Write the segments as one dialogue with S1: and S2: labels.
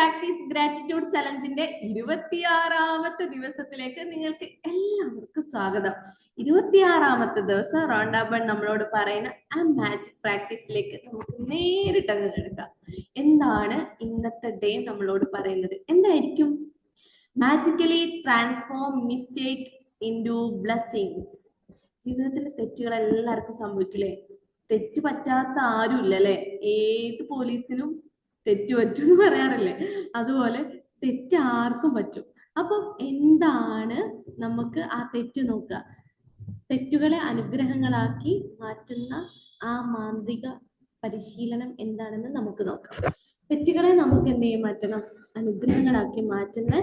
S1: Practice gratitude ചലഞ്ചിന്റെ 26ാമത്തെ ദിവസത്തിലേക്ക് നിങ്ങൾക്ക് എല്ലാവർക്കും സ്വാഗതം. 26ാമത്തെ ദിവസം റോണ്ടാബൺ നമ്മളോട് പറയുന്ന ആ മാജിക് പ്രാക്ടീസിലേക്ക് നമുക്ക് നേരിട്ടങ്ങ് കിടക്കാം. എന്താണ് ഇന്നത്തെ ഡേ നമ്മളോട് പറയുന്നത്? എന്തായിരിക്കും? Magically transform mistakes into blessings. ജീവിതത്തിലെ തെറ്റുകൾ എല്ലാവർക്കും സംഭവിക്കില്ലേ? തെറ്റ് പറ്റാത്ത ആരും ഇല്ലല്ലേ? ഏത് പോലീസിനും തെറ്റ് പറ്റും എന്ന് പറയാറില്ലേ? അതുപോലെ തെറ്റ് ആർക്കും പറ്റും. അപ്പം എന്താണ് നമുക്ക് ആ തെറ്റ് നോക്കുക, തെറ്റുകളെ അനുഗ്രഹങ്ങളാക്കി മാറ്റുന്ന ആ മാന്ത്രിക പരിശീലനം എന്താണെന്ന് നമുക്ക് നോക്കാം. തെറ്റുകളെ നമുക്ക് എന്ത് ചെയ്യും മാറ്റണം? അനുഗ്രഹങ്ങളാക്കി മാറ്റുന്ന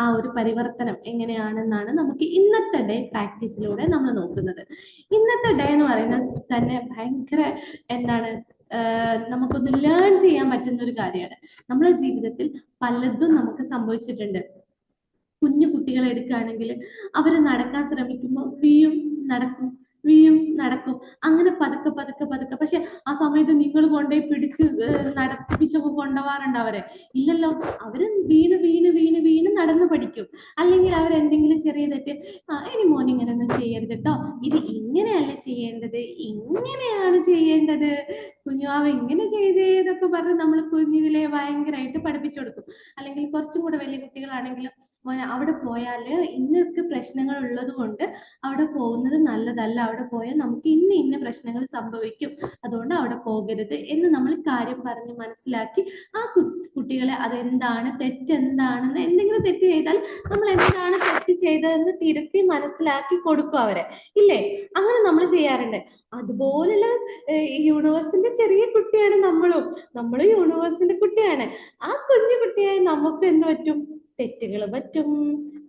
S1: ആ ഒരു പരിവർത്തനം എങ്ങനെയാണെന്നാണ് നമുക്ക് ഇന്നത്തെ ഡേ പ്രാക്ടീസിലൂടെ നമ്മൾ നോക്കുന്നത്. ഇന്നത്തെ ഡേ എന്ന് പറയുന്നത് തന്നെ ഭയങ്കര എന്താണ്, നമുക്കൊന്ന് ലേൺ ചെയ്യാൻ പറ്റുന്ന ഒരു കാര്യമാണ്. നമ്മളെ ജീവിതത്തിൽ പലതും നമുക്ക് സംഭവിച്ചിട്ടുണ്ട്. കുഞ്ഞു കുട്ടികളെ എടുക്കുകയാണെങ്കിൽ അവർ നടക്കാൻ ശ്രമിക്കുമ്പോൾ വീഴും നടക്കും, വീഴും നടക്കും, അങ്ങനെ പതുക്കെ പതുക്കെ പതുക്കെ. പക്ഷെ ആ സമയത്ത് നിങ്ങൾ കൊണ്ടുപോയി പിടിച്ച് നടത്തിപ്പിച്ചൊക്കെ കൊണ്ടുപോകാറുണ്ട് അവരെ? ഇല്ലല്ലോ. അവര് വീണ് വീണ് വീണ് വീണ് നടന്നു പഠിക്കും. അല്ലെങ്കിൽ അവരെന്തെങ്കിലും ചെറിയ തെറ്റ്, ഇനി മോൻ ഇങ്ങനെ ഒന്നും ചെയ്യരുത് കേട്ടോ, ഇത് ഇങ്ങനെയല്ല ചെയ്യേണ്ടത്, ഇങ്ങനെയാണ് ചെയ്യേണ്ടത്, കുഞ്ഞുവാവ ഇങ്ങനെ ചെയ്തേതൊക്കെ പറഞ്ഞ് നമ്മൾ കുഞ്ഞിതിലെ ഭയങ്കരമായിട്ട് പഠിപ്പിച്ചു കൊടുക്കും. അല്ലെങ്കിൽ കുറച്ചും കൂടെ വലിയ കുട്ടികളാണെങ്കിലും അവിടെ പോയാല് ഇന്നൊക്കെ പ്രശ്നങ്ങൾ ഉള്ളത് കൊണ്ട് അവിടെ പോകുന്നത് നല്ലതല്ല, അവിടെ പോയാൽ നമുക്ക് ഇന്ന പ്രശ്നങ്ങൾ സംഭവിക്കും, അതുകൊണ്ട് അവിടെ പോകരുത് എന്ന് നമ്മൾ കാര്യം പറഞ്ഞ് മനസ്സിലാക്കി ആ കുട്ടികളെ അതെന്താണ് തെറ്റെന്താണെന്ന്, എന്തെങ്കിലും തെറ്റ് ചെയ്താൽ നമ്മൾ എന്താണ് തെറ്റ് ചെയ്തതെന്ന് തിരുത്തി മനസ്സിലാക്കി കൊടുക്കും അവരെ, ഇല്ലേ? അങ്ങനെ നമ്മൾ ചെയ്യാറുണ്ട്. അതുപോലുള്ള യൂണിവേഴ്സിന്റെ ചെറിയ കുട്ടിയാണ് നമ്മളും യൂണിവേഴ്സിന്റെ കുട്ടിയാണ്. ആ കുഞ്ഞു കുട്ടിയായ നമുക്ക് എന്ത് പറ്റും? തെറ്റുകൾ പറ്റും,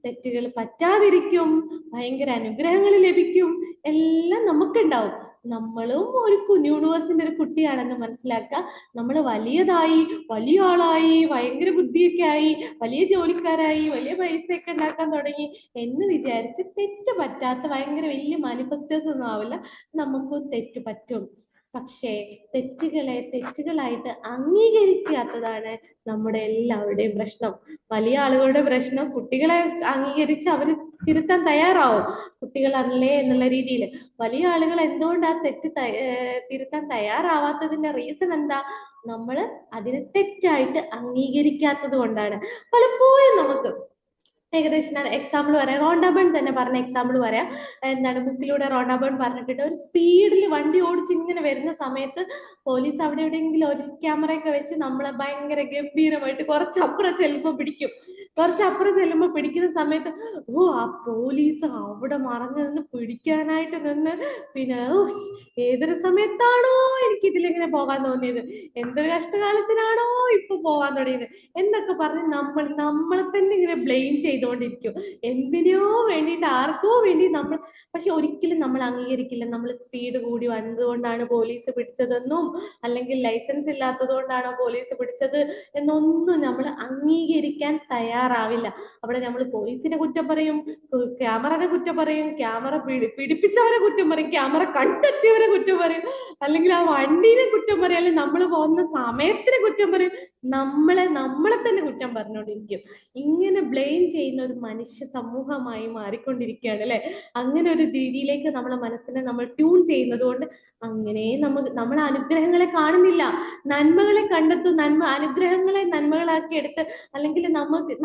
S1: തെറ്റുകൾ പറ്റാതിരിക്കും, ഭയങ്കര അനുഗ്രഹങ്ങൾ ലഭിക്കും, എല്ലാം നമുക്കുണ്ടാവും. നമ്മളും ഒരു യൂണിവേഴ്സിന്റെ ഒരു കുട്ടിയാണെന്ന് മനസ്സിലാക്കുക. നമ്മൾ വലിയതായി, വലിയ ആളായി, ഭയങ്കര ബുദ്ധിയൊക്കെ ആയി, വലിയ ജോലിക്കാരായി, വലിയ പൈസയൊക്കെ ഉണ്ടാക്കാൻ തുടങ്ങി എന്ന് വിചാരിച്ച് തെറ്റ് പറ്റാത്ത ഭയങ്കര വലിയ മാനിഫെസ്റ്റേഴ്സ് ഒന്നും ആവില്ല. നമുക്കും തെറ്റ് പറ്റും. പക്ഷേ തെറ്റുകളെ തെറ്റുകളായിട്ട് അംഗീകരിക്കാത്തതാണ് നമ്മുടെ എല്ലാവരുടെയും പ്രശ്നം. വലിയ ആളുകളുടെ പ്രശ്നം കുട്ടികളെ അംഗീകരിച്ച് അവർ തിരുത്താൻ തയ്യാറാവും, കുട്ടികളല്ലേ എന്നുള്ള രീതിയിൽ. വലിയ ആളുകൾ എന്തുകൊണ്ട് ആ തെറ്റ് തിരുത്താൻ തയ്യാറാവാത്തതിന്റെ റീസൺ എന്താ? നമ്മൾ അതിനെ തെറ്റായിട്ട് അംഗീകരിക്കാത്തത് കൊണ്ടാണ്. പലപ്പോഴും നമുക്ക് ഏകദേശം ഞാൻ എക്സാമ്പിൾ പറയാം, റോണ്ടാബൺ തന്നെ പറഞ്ഞ എക്സാമ്പിൾ പറയാം. എന്താണ്, ബുക്കിലൂടെ റോണ്ടാബൺ പറഞ്ഞിട്ടുണ്ട്. ഒരു സ്പീഡിൽ വണ്ടി ഓടിച്ച് ഇങ്ങനെ വരുന്ന സമയത്ത് പോലീസ് അവിടെ എവിടെയെങ്കിലും ഒരു ക്യാമറയൊക്കെ വെച്ച് നമ്മളെ ഭയങ്കര ഗംഭീരമായിട്ട് കുറച്ചപ്പുറം ചെല്ലുമ്പോൾ പിടിക്കുന്ന സമയത്ത് ആ പോലീസ് അവിടെ മറഞ്ഞു നിന്ന് പിടിക്കാനായിട്ട് നിന്ന്, പിന്നെ ഏതൊരു സമയത്താണോ എനിക്ക് ഇതിലിങ്ങനെ പോകാൻ തോന്നിയത്, എന്തൊരു കഷ്ടകാലത്തിനാണോ ഇപ്പൊ പോകാൻ തുടങ്ങിയത് എന്നൊക്കെ പറഞ്ഞ് നമ്മളെ തന്നെ ഇങ്ങനെ ബ്ലെയിം ചെയ്തുകൊണ്ടിരിക്കും. എന്തിനോ വേണ്ടിയിട്ട്, ആർക്കോ വേണ്ടി നമ്മൾ. പക്ഷെ ഒരിക്കലും നമ്മൾ അംഗീകരിക്കില്ല നമ്മൾ സ്പീഡ് കൂടി വന്നതുകൊണ്ടാണ് പോലീസ് പിടിച്ചതെന്നും, അല്ലെങ്കിൽ ലൈസൻസ് ഇല്ലാത്തത് കൊണ്ടാണോ പോലീസ് പിടിച്ചത് എന്നൊന്നും നമ്മൾ അംഗീകരിക്കാൻ തയ്യാറാവില്ല. അവിടെ നമ്മൾ പോലീസിനെ കുറ്റം പറയും, ക്യാമറനെ കുറ്റം പറയും, ക്യാമറ പിടിപ്പിച്ചവരെ കുറ്റം പറയും, ക്യാമറ കണ്ടെത്തിയവരെ കുറ്റം പറയും, അല്ലെങ്കിൽ ആ വണ്ടീനെ കുറ്റം പറയും, അല്ലെങ്കിൽ നമ്മൾ പോകുന്ന സമയത്തിനെ കുറ്റം പറയും. നമ്മളെ തന്നെ കുറ്റം പറഞ്ഞുകൊണ്ടിരിക്കും. ഇങ്ങനെ ബ്ലെയിം ചെയ്യുന്ന ഒരു മനുഷ്യ സമൂഹമായി മാറിക്കൊണ്ടിരിക്കുകയാണ് അല്ലെ? അങ്ങനെ ഒരു രീതിയിലേക്ക് നമ്മളെ മനസ്സിനെ നമ്മൾ ട്യൂൺ ചെയ്യുന്നത് കൊണ്ട് അങ്ങനെ നമ്മൾ അനുഗ്രഹങ്ങളെ കാണുന്നില്ല, നന്മകളെ കണ്ടെത്തും. അനുഗ്രഹങ്ങളെ നന്മകളാക്കി എടുത്ത്, അല്ലെങ്കിൽ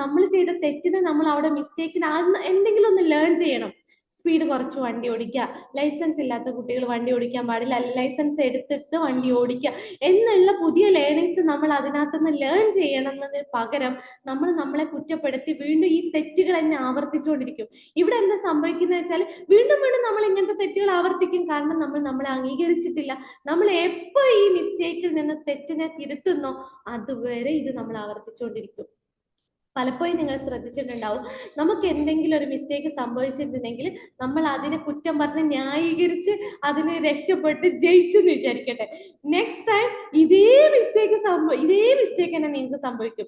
S1: നമ്മൾ ചെയ്ത തെറ്റിനെ നമ്മൾ അവിടെ മിസ്റ്റേക്കിന് എന്തെങ്കിലും ഒന്ന് ലേൺ ചെയ്യണം. സ്പീഡ് കുറച്ച് വണ്ടി ഓടിക്കുക, ലൈസൻസ് ഇല്ലാത്ത കുട്ടികൾ വണ്ടി ഓടിക്കാൻ പാടില്ല, ലൈസൻസ് എടുത്തിട്ട് വണ്ടി ഓടിക്കുക എന്നുള്ള പുതിയ ലേണിങ്സ് നമ്മൾ അതിനകത്തുനിന്ന് ലേൺ ചെയ്യണമെന്നതിന് പകരം നമ്മൾ നമ്മളെ കുറ്റപ്പെടുത്തി വീണ്ടും ഈ തെറ്റുകൾ തന്നെ ആവർത്തിച്ചുകൊണ്ടിരിക്കും. ഇവിടെ എന്താ സംഭവിക്കുന്നത് വെച്ചാൽ വീണ്ടും വീണ്ടും നമ്മൾ ഇങ്ങനത്തെ തെറ്റുകൾ ആവർത്തിക്കും. കാരണം നമ്മൾ നമ്മളെ അംഗീകരിച്ചിട്ടില്ല. നമ്മൾ എപ്പോ ഈ മിസ്റ്റേക്കിൽ നിന്ന് തെറ്റിനെ തിരുത്തുന്നോ അതുവരെ ഇത് നമ്മൾ ആവർത്തിച്ചുകൊണ്ടിരിക്കും. പലപ്പോഴും നിങ്ങൾ ശ്രദ്ധിച്ചിട്ടുണ്ടാവും, നമുക്ക് എന്തെങ്കിലും ഒരു മിസ്റ്റേക്ക് സംഭവിച്ചിട്ടുണ്ടെങ്കിൽ നമ്മൾ അതിനെ കുറ്റം പറഞ്ഞ് ന്യായീകരിച്ച് അതിനെ രക്ഷപ്പെട്ട് ജയിച്ചു എന്ന് വിചാരിക്കട്ടെ. നെക്സ്റ്റ് ടൈം ഇതേ മിസ്റ്റേക്ക് തന്നെ നിങ്ങൾക്ക് സംഭവിക്കും.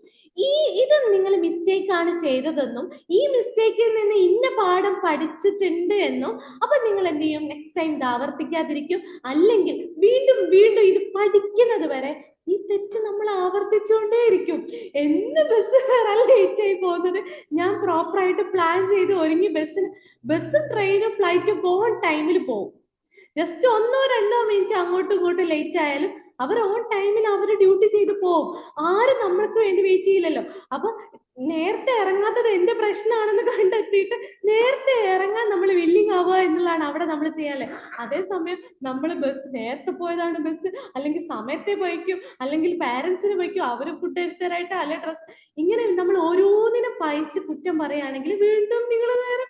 S1: ഇത് നിങ്ങൾ മിസ്റ്റേക്ക് ആണ് ചെയ്തതെന്നും ഈ മിസ്റ്റേക്കിൽ നിന്ന് ഇന്ന പാഠം പഠിച്ചിട്ടുണ്ട് എന്നും അപ്പൊ നിങ്ങൾ എന്ത് ചെയ്യും? നെക്സ്റ്റ് ടൈം ഇത് ആവർത്തിക്കാതിരിക്കും. അല്ലെങ്കിൽ വീണ്ടും വീണ്ടും ഇത് പഠിക്കുന്നത് വരെ ഈ തെറ്റ് നമ്മൾ ആവർത്തിച്ചുകൊണ്ടേയിരിക്കും. എന്ന് ബസ് കയറാൻ ലേറ്റ് ആയി പോകുന്നത് ഞാൻ പ്രോപ്പറായിട്ട് പ്ലാൻ ചെയ്ത് ഒരുങ്ങി ബസ്സും ട്രെയിനും ഫ്ലൈറ്റും ഓൺ ടൈമിൽ പോകും. ജസ്റ്റ് 1-2 മിനിറ്റ് അങ്ങോട്ടും ഇങ്ങോട്ടും ലേറ്റ് ആയാലും അവർ ഓൺ ടൈമിൽ അവർ ഡ്യൂട്ടി ചെയ്ത് പോകും. ആരും നമ്മൾക്ക് വേണ്ടി വെയിറ്റ് ചെയ്യില്ലല്ലോ. അപ്പൊ നേരത്തെ ഇറങ്ങാത്തത് എന്റെ പ്രശ്നമാണെന്ന് കണ്ടെത്തിയിട്ട് നേരത്തെ ഇറങ്ങാൻ നമ്മൾ വില്ലിങ് ആവുക എന്നുള്ളതാണ് അവിടെ നമ്മൾ ചെയ്യാല്ലേ. അതേസമയം നമ്മൾ ബസ് നേരത്തെ പോയതാണ് ബസ്, അല്ലെങ്കിൽ സമയത്തെ പോയിക്കും, അല്ലെങ്കിൽ പാരന്റ്സിന് പോയിക്കും, അവര് ഫുഡ് എടുത്തരായിട്ട് അല്ലെ ഡ്രസ്, ഇങ്ങനെ നമ്മൾ ഓരോന്നിനും പയച്ച് കുറ്റം പറയുകയാണെങ്കിൽ വീണ്ടും നിങ്ങൾ നേരെ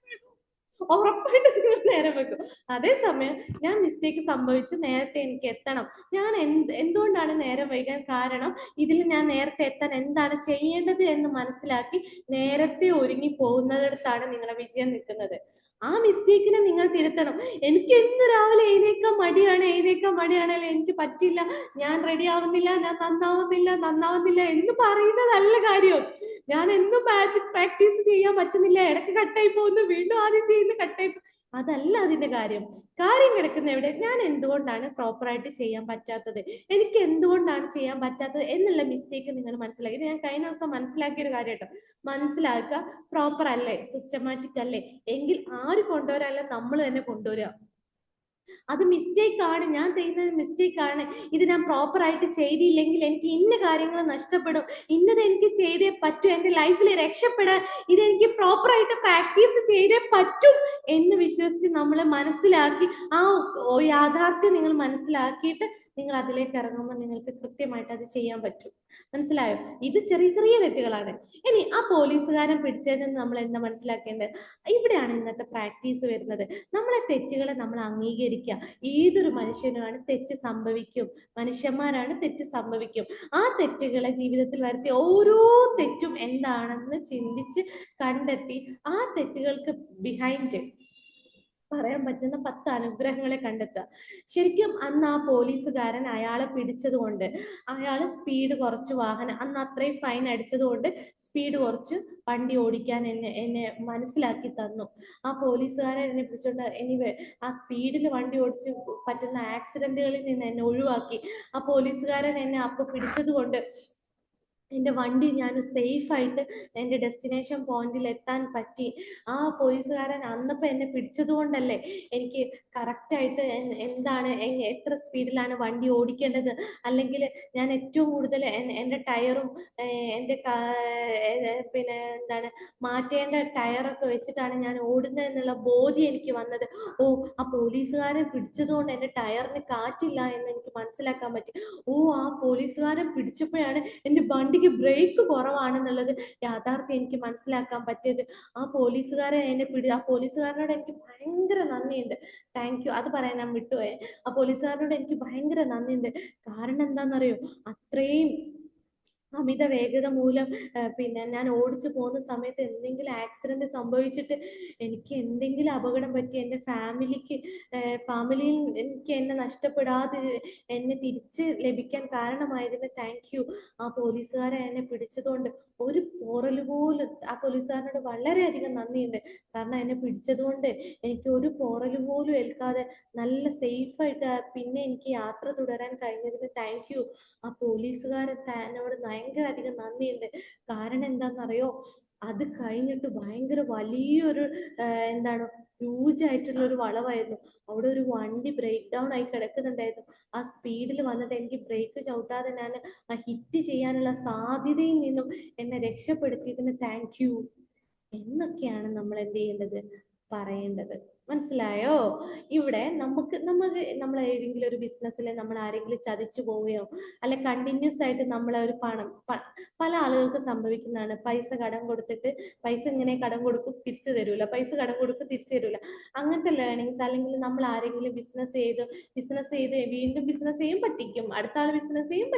S1: ഉറപ്പായിട്ട് നിങ്ങൾ നേരം വെക്കും. അതേസമയം ഞാൻ മിസ്റ്റേക്ക് സംഭവിച്ചു, നേരത്തെ എനിക്ക് എത്തണം, ഞാൻ എന്തുകൊണ്ടാണ് നേരം വൈകാൻ കാരണം, ഇതിൽ ഞാൻ നേരത്തെ എത്താൻ എന്താണ് ചെയ്യേണ്ടത് എന്ന് മനസ്സിലാക്കി നേരത്തെ ഒരുങ്ങി പോകുന്നിടത്താണ് നിങ്ങളെ വിജയം നിൽക്കുന്നത്. ആ മിസ്റ്റേക്കിനെ നിങ്ങൾ തിരുത്തണം. എനിക്ക് എന്ന് രാവിലെ എഴുന്നേക്കാൻ മടിയാണല്ലേ, എനിക്ക് പറ്റില്ല, ഞാൻ റെഡി ആവുന്നില്ല, ഞാൻ നന്നാവുന്നില്ല എന്ന് പറയുന്നതല്ല കാര്യം. ഞാൻ എന്നും മാജിക് പ്രാക്ടീസ് ചെയ്യാൻ പറ്റുന്നില്ല, ഇടയ്ക്ക് കട്ടായി പോകുന്നു, വീണ്ടും ആദ്യം ചെയ്യുന്നു, കട്ടായി, അതല്ല അതിന്റെ കാര്യം. കാര്യം കിടക്കുന്ന എവിടെ, ഞാൻ എന്തുകൊണ്ടാണ് പ്രോപ്പറായിട്ട് ചെയ്യാൻ പറ്റാത്തത്, എനിക്ക് എന്തുകൊണ്ടാണ് ചെയ്യാൻ പറ്റാത്തത് എന്നുള്ള മിസ്റ്റേക്ക് നിങ്ങൾ മനസ്സിലാക്കി. ഞാൻ കഴിഞ്ഞ ദിവസം മനസ്സിലാക്കിയൊരു കാര്യം കേട്ടോ, മനസ്സിലാക്കുക, പ്രോപ്പർ അല്ലേ, സിസ്റ്റമാറ്റിക് അല്ലേ, എങ്കിൽ ആര് കൊണ്ടുവരല്ല, നമ്മൾ തന്നെ കൊണ്ടുവരിക. അത് മിസ്റ്റേക്ക് ആണ്, ഞാൻ ചെയ്യുന്നത് മിസ്റ്റേക്ക് ആണ്, ഇത് ഞാൻ പ്രോപ്പർ ആയിട്ട് ചെയ്തില്ലെങ്കിൽ എനിക്ക് ഇന്ന കാര്യങ്ങൾ നഷ്ടപ്പെടും, ഇന്നത് എനിക്ക് ചെയ്തേ പറ്റൂ, എൻ്റെ ലൈഫിൽ രക്ഷപ്പെടാൻ ഇതെനിക്ക് പ്രോപ്പർ ആയിട്ട് പ്രാക്ടീസ് ചെയ്തേ പറ്റും എന്ന് വിശ്വസിച്ച് നമ്മൾ മനസ്സിലാക്കി, ആ യാഥാർത്ഥ്യം നിങ്ങൾ മനസ്സിലാക്കിയിട്ട് നിങ്ങൾ അതിലേക്ക് ഇറങ്ങുമ്പോൾ നിങ്ങൾക്ക് കൃത്യമായിട്ട് അത് ചെയ്യാൻ പറ്റും. മനസ്സിലായോ? ഇത് ചെറിയ ചെറിയ തെറ്റുകളാണ്. ഇനി ആ പോലീസുകാരൻ പിടിച്ചതിൽ നിന്ന് നമ്മൾ എന്താ മനസ്സിലാക്കേണ്ടത്? ഇവിടെയാണ് ഇന്നത്തെ പ്രാക്ടീസ് വരുന്നത്. നമ്മളെ തെറ്റുകളെ നമ്മൾ അംഗീകരിക്കുക. ഏതൊരു മനുഷ്യനുമാണ് തെറ്റ് സംഭവിക്കും, മനുഷ്യന്മാരാണ്, തെറ്റ് സംഭവിക്കും. ആ തെറ്റുകളെ ജീവിതത്തിൽ വരുത്തിയ ഓരോ തെറ്റും എന്താണെന്ന് ചിന്തിച്ച് കണ്ടെത്തി ആ തെറ്റുകൾക്ക് ബിഹൈൻഡ് പറയാൻ പറ്റുന്ന 10 അനുഗ്രഹങ്ങളെ കണ്ടെത്തുക. ശരിക്കും അന്ന് ആ പോലീസുകാരൻ അയാളെ പിടിച്ചത് കൊണ്ട്, അയാൾ സ്പീഡ് കുറച്ച് വാഹനം, അന്ന് അത്രയും ഫൈൻ അടിച്ചത് കൊണ്ട് സ്പീഡ് കുറച്ച് വണ്ടി ഓടിക്കാൻ എന്നെ മനസ്സിലാക്കി തന്നു. ആ പോലീസുകാരൻ എന്നെ പിടിച്ചോണ്ട് ആ സ്പീഡിൽ വണ്ടി ഓടിച്ച് പറ്റുന്ന ആക്സിഡന്റുകളിൽ നിന്ന് എന്നെ ഒഴിവാക്കി. ആ പോലീസുകാരൻ എന്നെ അപ്പൊ പിടിച്ചത് കൊണ്ട് എൻ്റെ വണ്ടി ഞാൻ സേഫായിട്ട് എൻ്റെ ഡെസ്റ്റിനേഷൻ പോയിന്റിൽ എത്താൻ പറ്റി. ആ പോലീസുകാരൻ അന്നപ്പോൾ എന്നെ പിടിച്ചത് കൊണ്ടല്ലേ എനിക്ക് കറക്റ്റായിട്ട് എന്താണ് എത്ര സ്പീഡിലാണ് വണ്ടി ഓടിക്കേണ്ടത്, അല്ലെങ്കിൽ ഞാൻ ഏറ്റവും കൂടുതൽ എൻ്റെ ടയറും എൻ്റെ പിന്നെ എന്താണ് മാറ്റേണ്ട ടയറൊക്കെ വെച്ചിട്ടാണ് ഞാൻ ഓടുന്നത് എന്നുള്ള ബോധ്യം എനിക്ക് വന്നത്. ഓ, ആ പോലീസുകാരൻ പിടിച്ചത് കൊണ്ട് എൻ്റെ ടയറിന് കാറ്റില്ല എന്ന് എനിക്ക് മനസ്സിലാക്കാൻ പറ്റി. ഓ, ആ പോലീസുകാരൻ പിടിച്ചപ്പോഴാണ് എൻ്റെ വണ്ടിക്ക് ബ്രേക്ക് കുറവാണെന്നുള്ളത് യാഥാർത്ഥ്യം എനിക്ക് മനസ്സിലാക്കാൻ പറ്റിയത്. ആ പോലീസുകാരനോട് എനിക്ക് ഭയങ്കര നന്ദിയുണ്ട്. താങ്ക് യു, അത് പറയാൻ ഞാൻ വിട്ടുപോയെ. ആ പോലീസുകാരനോട് എനിക്ക് ഭയങ്കര നന്ദിയുണ്ട്. കാരണം എന്താണെന്നറിയോ, അത്രയും അമിത വേഗത മൂലം പിന്നെ ഞാൻ ഓടിച്ചു പോകുന്ന സമയത്ത് എന്തെങ്കിലും ആക്സിഡന്റ് സംഭവിച്ചിട്ട് എനിക്ക് എന്തെങ്കിലും അപകടം പറ്റി എൻ്റെ ഫാമിലിയിൽ എനിക്ക് എന്നെ നഷ്ടപ്പെടാതെ എന്നെ തിരിച്ച് ലഭിക്കാൻ കാരണമായതിന് താങ്ക് യു. ആ പോലീസുകാരെ എന്നെ പിടിച്ചതുകൊണ്ട് ഒരു പോറൽ പോലും, ആ പോലീസുകാരനോട് വളരെയധികം നന്ദിയുണ്ട്. കാരണം എന്നെ പിടിച്ചതുകൊണ്ട് എനിക്ക് ഒരു പോറൽ പോലും ഏൽക്കാതെ നല്ല സേഫായിട്ട് പിന്നെ എനിക്ക് യാത്ര തുടരാൻ കഴിഞ്ഞതിന് താങ്ക് യു. ആ പോലീസുകാരൻ എന്നോട് ഭയങ്കര അധികം നന്ദിയുണ്ട്. കാരണം എന്താണെന്നറിയോ, അത് കഴിഞ്ഞിട്ട് ഭയങ്കര വലിയൊരു എന്താണ് ഹ്യൂജ് ആയിട്ടുള്ള ഒരു വളവായിരുന്നു. അവിടെ ഒരു വണ്ടി ബ്രേക്ക് ഡൗൺ ആയി കിടക്കുന്നുണ്ടായിരുന്നു. ആ സ്പീഡിൽ വന്നിട്ട് എനിക്ക് ബ്രേക്ക് ചവിട്ടാതെ ഞാൻ ആ ഹിറ്റ് ചെയ്യാനുള്ള സാധ്യതയിൽ നിന്നും എന്നെ രക്ഷപ്പെടുത്തിയതിന് താങ്ക് യു എന്നൊക്കെയാണ് നമ്മൾ എന്ത് ചെയ്യേണ്ടത്, പറയേണ്ടത്. മനസ്സിലായോ? ഇവിടെ നമ്മൾ ഏതെങ്കിലും ഒരു ബിസിനസ്സിൽ നമ്മൾ ആരെങ്കിലും ചതിച്ചു പോവുകയോ അല്ലെ കണ്ടിന്യൂസ് ആയിട്ട് നമ്മളെ ഒരു പല ആളുകൾക്ക് സംഭവിക്കുന്നതാണ്. പൈസ കടം കൊടുത്തിട്ട് പൈസ ഇങ്ങനെ കടം കൊടുക്കും, തിരിച്ചു തരൂല, പൈസ കടം കൊടുക്കും, തിരിച്ചു തരൂല. അങ്ങനത്തെ ലേണിങ്സ്, അല്ലെങ്കിൽ നമ്മൾ ആരെങ്കിലും ബിസിനസ് ചെയ്ത് വീണ്ടും ബിസിനസ് ചെയ്യും, പറ്റിക്കും, അടുത്ത ആൾ ബിസിനസ് ചെയ്യും,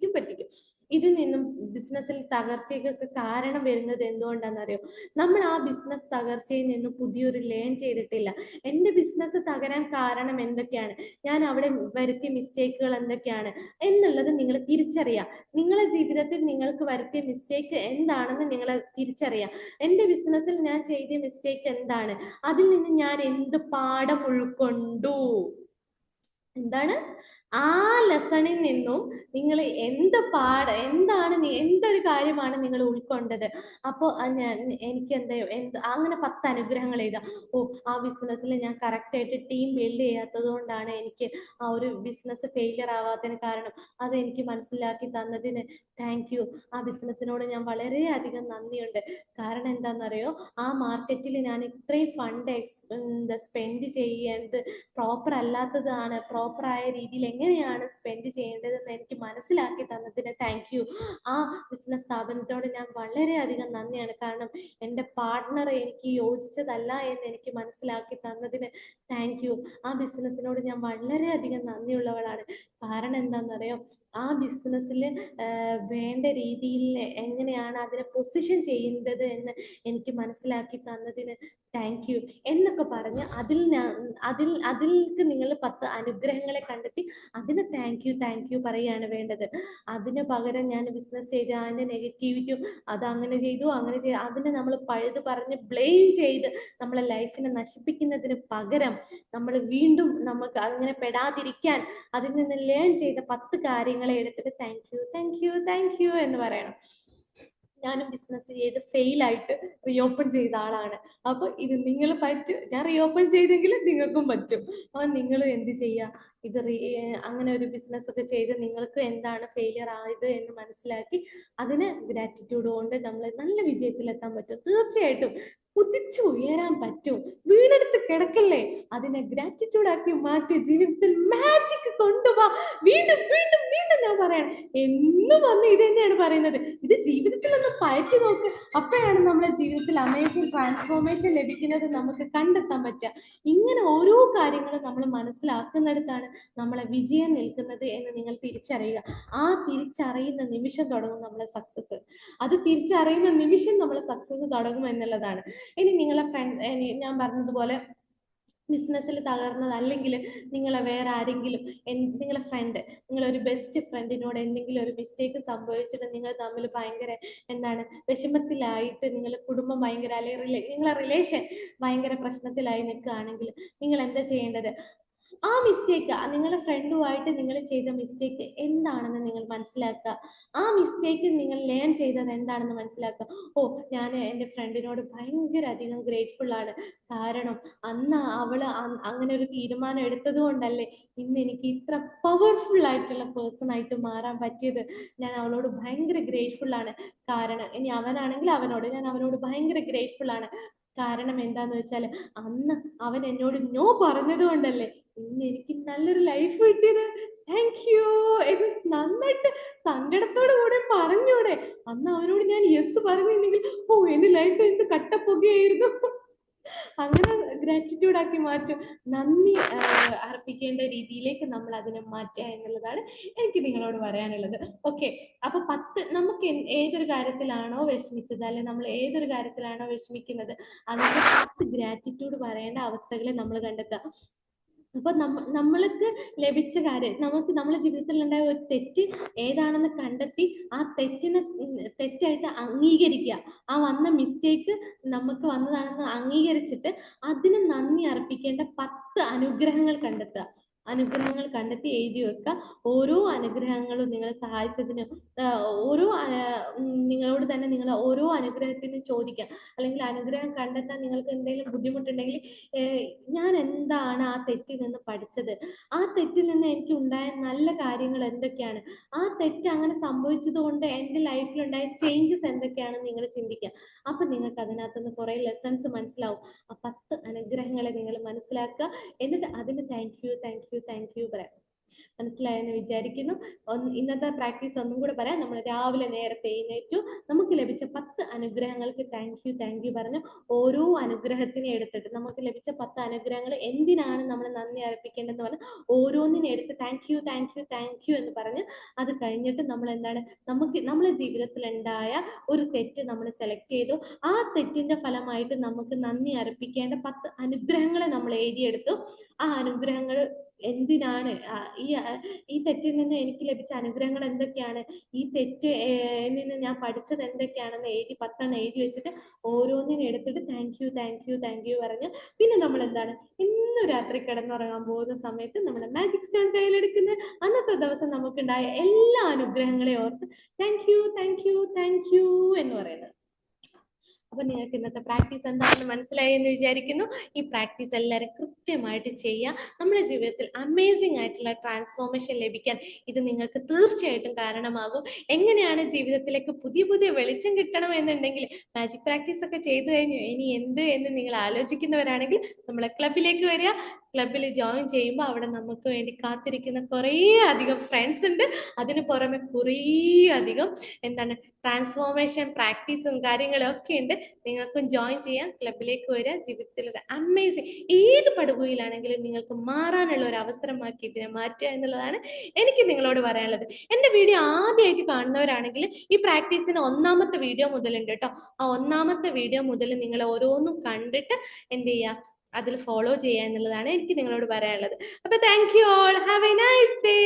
S1: പറ്റിക്കും. ഇതിൽ നിന്നും ബിസിനസ്സിൽ തകർച്ചയ്ക്കൊക്കെ കാരണം വരുന്നത് എന്തുകൊണ്ടാണെന്നറിയോ, നമ്മൾ ആ ബിസിനസ് തകർച്ചയിൽ നിന്നും പുതിയൊരു ലേൺ ചെയ്തിട്ടില്ല. എൻ്റെ ബിസിനസ് തകരാൻ കാരണം എന്തൊക്കെയാണ്, ഞാൻ അവിടെ വരുത്തിയ മിസ്റ്റേക്കുകൾ എന്തൊക്കെയാണ് എന്നുള്ളത് നിങ്ങൾ തിരിച്ചറിയാം. നിങ്ങളുടെ ജീവിതത്തിൽ നിങ്ങൾക്ക് വരുത്തിയ മിസ്റ്റേക്ക് എന്താണെന്ന് നിങ്ങൾ തിരിച്ചറിയാം. എൻ്റെ ബിസിനസ്സിൽ ഞാൻ ചെയ്ത മിസ്റ്റേക്ക് എന്താണ്, അതിൽ നിന്ന് ഞാൻ എന്ത് പാഠം ഉൾക്കൊണ്ടു എന്താണ് ആ ലെസണിൽ നിന്നും നിങ്ങൾ എന്തൊരു കാര്യമാണ് നിങ്ങൾ ഉൾക്കൊണ്ടത്. അപ്പോൾ എനിക്ക് അങ്ങനെ 10 അനുഗ്രഹങ്ങൾ എഴുതാം. ഓ, ആ ബിസിനസ്സിൽ ഞാൻ കറക്റ്റായിട്ട് ടീം ബിൽഡ് ചെയ്യാത്തത് കൊണ്ടാണ് എനിക്ക് ആ ഒരു ബിസിനസ് ഫെയിലിയർ ആവാത്തതിന് കാരണം. അത് എനിക്ക് മനസ്സിലാക്കി തന്നതിന് താങ്ക് യു. ആ ബിസിനസ്സിനോട് ഞാൻ വളരെയധികം നന്ദിയുണ്ട്. കാരണം എന്താണെന്നറിയോ, ആ മാർക്കറ്റിൽ ഞാൻ ഇത്രയും ഫണ്ട് സ്പെൻഡ് ചെയ്യേണ്ടത് പ്രോപ്പർ അല്ലാത്തതാണ്. പ്രോപ്പറായ രീതിയിൽ എങ്ങനെയാണ് സ്പെൻഡ് ചെയ്യേണ്ടതെന്ന് എനിക്ക് മനസ്സിലാക്കി തന്നതിന് താങ്ക് യു. ആ ബിസിനസ് സ്ഥാപനത്തോട് ഞാൻ വളരെയധികം നന്ദിയാണ്. കാരണം എൻ്റെ പാർട്ട്ണർ എനിക്ക് യോജിച്ചതല്ല എന്ന് എനിക്ക് മനസ്സിലാക്കി തന്നതിന് താങ്ക് യു. ആ ബിസിനസ്സിനോട് ഞാൻ വളരെയധികം നന്ദിയുള്ളവളാണ്. കാരണം എന്താണെന്നറിയോ, ആ ബിസിനസ്സിൽ വേണ്ട രീതിയിൽ എങ്ങനെയാണ് അതിനെ പൊസിഷൻ ചെയ്യുന്നത് എന്ന് എനിക്ക് മനസ്സിലാക്കി തന്നതിന് താങ്ക് യു എന്നൊക്കെ പറഞ്ഞ് അതിൽക്ക് നിങ്ങൾ 10 അനുഗ്രഹങ്ങളെ കണ്ടെത്തി അതിന് താങ്ക് യു പറയുകയാണ് വേണ്ടത്. അതിന് പകരം ഞാൻ ബിസിനസ് ചെയ്ത് അതിൻ്റെ നെഗറ്റിവിറ്റിയും അങ്ങനെ ചെയ്തു അതിനെ നമ്മൾ പഴുത് പറഞ്ഞ് ബ്ലെയിം ചെയ്ത് നമ്മളെ ലൈഫിനെ നശിപ്പിക്കുന്നതിന് പകരം നമ്മൾ വീണ്ടും നമുക്ക് അങ്ങനെ പെടാതിരിക്കാൻ അതിൽ നിന്ന് ലേൺ ചെയ്ത 10 കാര്യങ്ങളെ എടുത്തിട്ട് താങ്ക് യു എന്ന് പറയണം. ഞാനും ബിസിനസ് ചെയ്ത് ഫെയിലായിട്ട് റീഓപ്പൺ ചെയ്ത ആളാണ്. അപ്പോൾ ഇത് നിങ്ങൾ ഞാൻ റീഓപ്പൺ ചെയ്തെങ്കിലും നിങ്ങൾക്കും പറ്റും. അപ്പോൾ നിങ്ങൾ എന്ത് ചെയ്യുക, അങ്ങനെ ഒരു ബിസിനസ് ഒക്കെ ചെയ്ത് നിങ്ങൾക്ക് എന്താണ് ഫെയിലിയർ ആയത് എന്ന് മനസ്സിലാക്കി അതിന് ഗ്രാറ്റിറ്റ്യൂഡ് കൊണ്ട് നമ്മൾ നല്ല വിജയത്തിലെത്താൻ പറ്റും. തീർച്ചയായിട്ടും കുതിച്ചു ഉയരാൻ പറ്റും. വീണെടുത്ത് കിടക്കല്ലേ, അതിനെ ഗ്രാറ്റിറ്റ്യൂഡ് ആക്കി മാറ്റി ജീവിതത്തിൽ മാജിക് കൊണ്ടുപോവാ. വീണ്ടും വീണ്ടും വീണ്ടും ഞാൻ പറയണം, എന്നും വന്ന് ഇത് തന്നെയാണ് പറയുന്നത്. ഇത് ജീവിതത്തിൽ ഒന്ന് പയറ്റി നോക്ക്. അപ്പോഴാണ് നമ്മുടെ ജീവിതത്തിൽ അമേസിംഗ് ട്രാൻസ്ഫോർമേഷൻ ലഭിക്കുന്നത് നമുക്ക് കണ്ടെത്താൻ പറ്റുക. ഇങ്ങനെ ഓരോ കാര്യങ്ങളും നമ്മൾ മനസ്സിലാക്കുന്നിടത്താണ് നമ്മളെ വിജയം നിൽക്കുന്നത് എന്ന് നിങ്ങൾ തിരിച്ചറിയുക. ആ തിരിച്ചറിയുന്ന നിമിഷം തുടങ്ങും നമ്മളെ സക്സസ്. അത് തിരിച്ചറിയുന്ന നിമിഷം നമ്മളെ സക്സസ് തുടങ്ങും എന്നുള്ളതാണ്. ഇനി നിങ്ങളെ ഞാൻ പറഞ്ഞതുപോലെ ബിസിനസ്സിൽ തകർന്നത്, അല്ലെങ്കിൽ നിങ്ങളെ വേറെ ആരെങ്കിലും നിങ്ങളെ നിങ്ങളൊരു ബെസ്റ്റ് ഫ്രണ്ടിനോട് എന്തെങ്കിലും ഒരു മിസ്റ്റേക്ക് സംഭവിച്ചിട്ട് നിങ്ങൾ തമ്മിൽ ഭയങ്കര വിഷമത്തിലായിട്ട് നിങ്ങളുടെ കുടുംബം ഭയങ്കര അല്ലെങ്കിൽ നിങ്ങളെ റിലേഷൻ ഭയങ്കര പ്രശ്നത്തിലായി നിൽക്കുകയാണെങ്കിൽ നിങ്ങൾ എന്താ ചെയ്യേണ്ടത്? ആ മിസ്റ്റേക്ക് നിങ്ങളുടെ ഫ്രണ്ടുമായിട്ട് നിങ്ങൾ ചെയ്ത മിസ്റ്റേക്ക് എന്താണെന്ന് നിങ്ങൾ മനസ്സിലാക്കുക. ആ മിസ്റ്റേക്ക് നിങ്ങൾ ലേൺ ചെയ്തത് എന്താണെന്ന് മനസ്സിലാക്കുക. ഓ, ഞാൻ എൻ്റെ ഫ്രണ്ടിനോട് ഭയങ്കര അധികം ഗ്രേറ്റ്ഫുൾ ആണ്. കാരണം അന്ന് അവള് അങ്ങനെ ഒരു തീരുമാനം എടുത്തത് കൊണ്ടല്ലേ ഇന്ന് എനിക്ക് ഇത്ര പവർഫുൾ ആയിട്ടുള്ള പേഴ്സൺ ആയിട്ട് മാറാൻ പറ്റിയത്. ഞാൻ അവളോട് ഭയങ്കര ഗ്രേറ്റ്ഫുൾ ആണ്. കാരണം ഇനി അവനാണെങ്കിൽ ഞാൻ അവനോട് ഭയങ്കര ഗ്രേറ്റ്ഫുൾ ആണ്. കാരണം എന്താന്ന് വെച്ചാൽ അന്ന് അവൻ എന്നോട് നോ പറഞ്ഞത് കൊണ്ടല്ലേ ഇന്ന് എനിക്ക് നല്ലൊരു ലൈഫ് കിട്ടിയത്. താങ്ക് യു എന്ന് നന്നായിട്ട് സങ്കടത്തോടു കൂടെ പറഞ്ഞൂടെ? അന്ന് അവനോട് ഞാൻ യെസ് പറഞ്ഞിരുന്നെങ്കിൽ ഓ, എന്റെ ലൈഫ് എന്ത് കട്ടപ്പൊകയായിരുന്നു. അങ്ങനെ ഗ്രാറ്റിറ്റ്യൂഡ് ആക്കി മാറ്റും. നന്ദി അർപ്പിക്കേണ്ട രീതിയിലേക്ക് നമ്മൾ അതിനെ മാറ്റുക എന്നുള്ളതാണ് എനിക്ക് നിങ്ങളോട് പറയാനുള്ളത്. ഓക്കെ, അപ്പൊ നമുക്ക് ഏതൊരു കാര്യത്തിലാണോ വിഷമിച്ചത്, അല്ലെ നമ്മൾ ഏതൊരു കാര്യത്തിലാണോ വിഷമിക്കുന്നത്, അതിന്റെ 10 ഗ്രാറ്റിറ്റ്യൂഡ് പറയേണ്ട അവസ്ഥകളെ നമ്മൾ കണ്ടെത്തുക. അപ്പൊ നമ്മൾക്ക് ലഭിച്ച കാര്യം, നമ്മുടെ ജീവിതത്തിൽ ഉണ്ടായ ഒരു തെറ്റ് ഏതാണെന്ന് കണ്ടെത്തി ആ തെറ്റായിട്ട് അംഗീകരിക്കുക. ആ വന്ന മിസ്റ്റേക്ക് നമുക്ക് വന്നതാണെന്ന് അംഗീകരിച്ചിട്ട് അതിന് നന്ദി അർപ്പിക്കേണ്ട 10 അനുഗ്രഹങ്ങൾ കണ്ടെത്തി എഴുതി വെക്കുക. ഓരോ അനുഗ്രഹങ്ങളും നിങ്ങളെ സഹായിച്ചതിന് നിങ്ങളോട് തന്നെ നിങ്ങൾ ഓരോ അനുഗ്രഹത്തിനും ചോദിക്കാം. അല്ലെങ്കിൽ അനുഗ്രഹം കണ്ടെത്താൻ നിങ്ങൾക്ക് എന്തെങ്കിലും ബുദ്ധിമുട്ടുണ്ടെങ്കിൽ ഞാൻ എന്താണ് ആ തെറ്റിൽ നിന്ന് പഠിച്ചത്, ആ തെറ്റിൽ നിന്ന് എനിക്ക് ഉണ്ടായ നല്ല കാര്യങ്ങൾ എന്തൊക്കെയാണ്, ആ തെറ്റ് അങ്ങനെ സംഭവിച്ചത് കൊണ്ട് എൻ്റെ ലൈഫിലുണ്ടായ ചേഞ്ചസ് എന്തൊക്കെയാണെന്ന് നിങ്ങൾ ചിന്തിക്കുക. അപ്പൊ നിങ്ങൾക്ക് അതിനകത്തുനിന്ന് കുറെ ലെസൺസ് മനസ്സിലാവും. ആ 10 അനുഗ്രഹങ്ങളെ നിങ്ങൾ മനസ്സിലാക്കുക. എന്നിട്ട് അതിന് താങ്ക് യു പറയാം. മനസ്സിലായെന്ന് വിചാരിക്കുന്നു. ഇന്നത്തെ പ്രാക്ടീസ് ഒന്നും കൂടെ പറയാം. നമ്മൾ രാവിലെ നേരത്തെ എഴുന്നേറ്റു, നമുക്ക് ലഭിച്ച 10 അനുഗ്രഹങ്ങൾക്ക് താങ്ക് യു പറഞ്ഞ് ഓരോ അനുഗ്രഹത്തിനെ എടുത്തിട്ട് നമുക്ക് ലഭിച്ച 10 അനുഗ്രഹങ്ങൾ എന്തിനാണ് നമ്മൾ നന്ദി അർപ്പിക്കേണ്ടതെന്ന് പറഞ്ഞ് ഓരോന്നിനെ എടുത്ത് താങ്ക് യു എന്ന് പറഞ്ഞ് അത് കഴിഞ്ഞിട്ട് നമ്മൾ നമ്മളെ ജീവിതത്തിൽ ഉണ്ടായ ഒരു തെറ്റ് നമ്മൾ സെലക്ട് ചെയ്തു. ആ തെറ്റിന്റെ ഫലമായിട്ട് നമുക്ക് നന്ദി അർപ്പിക്കേണ്ട 10 അനുഗ്രഹങ്ങളെ നമ്മൾ എഴുതിയെടുത്തു. ആ അനുഗ്രഹങ്ങൾ എന്തിനാണ് ഈ തെറ്റിൽ നിന്ന് എനിക്ക് ലഭിച്ച അനുഗ്രഹങ്ങൾ എന്തൊക്കെയാണ്, ഈ തെറ്റ് നിന്ന് ഞാൻ പഠിച്ചത് എന്തൊക്കെയാണെന്ന് എഴുതി 10 എഴുതി വെച്ചിട്ട് ഓരോന്നിനും എടുത്തിട്ട് thank you thank you thank you പറഞ്ഞ് പിന്നെ നമ്മൾ എന്താണ് ഇന്ന് രാത്രി കിടന്നുറങ്ങാൻ പോകുന്ന സമയത്ത് നമ്മുടെ മാജിക് സ്റ്റോൺ കയ്യിലെടുക്കുന്ന അന്നത്തെ ദിവസം നമുക്കുണ്ടായ എല്ലാ അനുഗ്രഹങ്ങളെയും ഓർത്ത് thank you thank you thank you എന്ന് പറയുന്നത്. അപ്പൊ നിങ്ങൾക്ക് ഇന്നത്തെ പ്രാക്ടീസ് എന്താണെന്ന് മനസ്സിലായി എന്ന് വിചാരിക്കുന്നു. ഈ പ്രാക്ടീസ് എല്ലാവരും കൃത്യമായിട്ട് ചെയ്യുക. നമ്മുടെ ജീവിതത്തിൽ അമേസിംഗ് ആയിട്ടുള്ള ട്രാൻസ്ഫോർമേഷൻ ലഭിക്കാൻ ഇത് നിങ്ങൾക്ക് തീർച്ചയായിട്ടും കാരണമാകും. എങ്ങനെയാണ് ജീവിതത്തിലേക്ക് പുതിയ പുതിയ വെളിച്ചം കിട്ടണം എന്നുണ്ടെങ്കിൽ മാജിക് പ്രാക്ടീസ് ഒക്കെ ചെയ്തു കഴിഞ്ഞു, ഇനി എന്ത് എന്ന് നിങ്ങൾ ആലോചിക്കുന്നവരാണെങ്കിൽ നമ്മളെ ക്ലബിലേക്ക് വരിക. ക്ലബിൽ ജോയിൻ ചെയ്യുമ്പോൾ അവിടെ നമുക്ക് വേണ്ടി കാത്തിരിക്കുന്ന കുറേ അധികം ഫ്രണ്ട്സ് ഉണ്ട്. അതിന് പുറമെ കുറേ അധികം എന്താണ് ട്രാൻസ്ഫോർമേഷൻ പ്രാക്ടീസും കാര്യങ്ങളും ഒക്കെ ഉണ്ട്. നിങ്ങൾക്കും ജോയിൻ ചെയ്യാം. ക്ലബിലേക്ക് വരിക. ജീവിതത്തിൽ ഒരു അമേസിങ് ഏത് പടുകുയിലാണെങ്കിലും നിങ്ങൾക്ക് മാറാനുള്ള ഒരു അവസരമാക്കി ഇതിനെ മാറ്റുക എന്നുള്ളതാണ് എനിക്ക് നിങ്ങളോട് പറയാനുള്ളത്. എൻ്റെ വീഡിയോ ആദ്യമായിട്ട് കാണുന്നവരാണെങ്കിൽ ഈ പ്രാക്ടീസിന് 1ാമത്തെ വീഡിയോ മുതലുണ്ട് കേട്ടോ. ആ 1ാമത്തെ വീഡിയോ മുതൽ നിങ്ങൾ ഓരോന്നും കണ്ടിട്ട് എന്ത് ചെയ്യുക, അതിൽ ഫോളോ ചെയ്യുക എന്നുള്ളതാണ് എനിക്ക് നിങ്ങളോട് പറയാനുള്ളത്. അപ്പൊ thank you all. Have A nice day.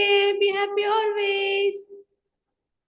S1: Be happy always.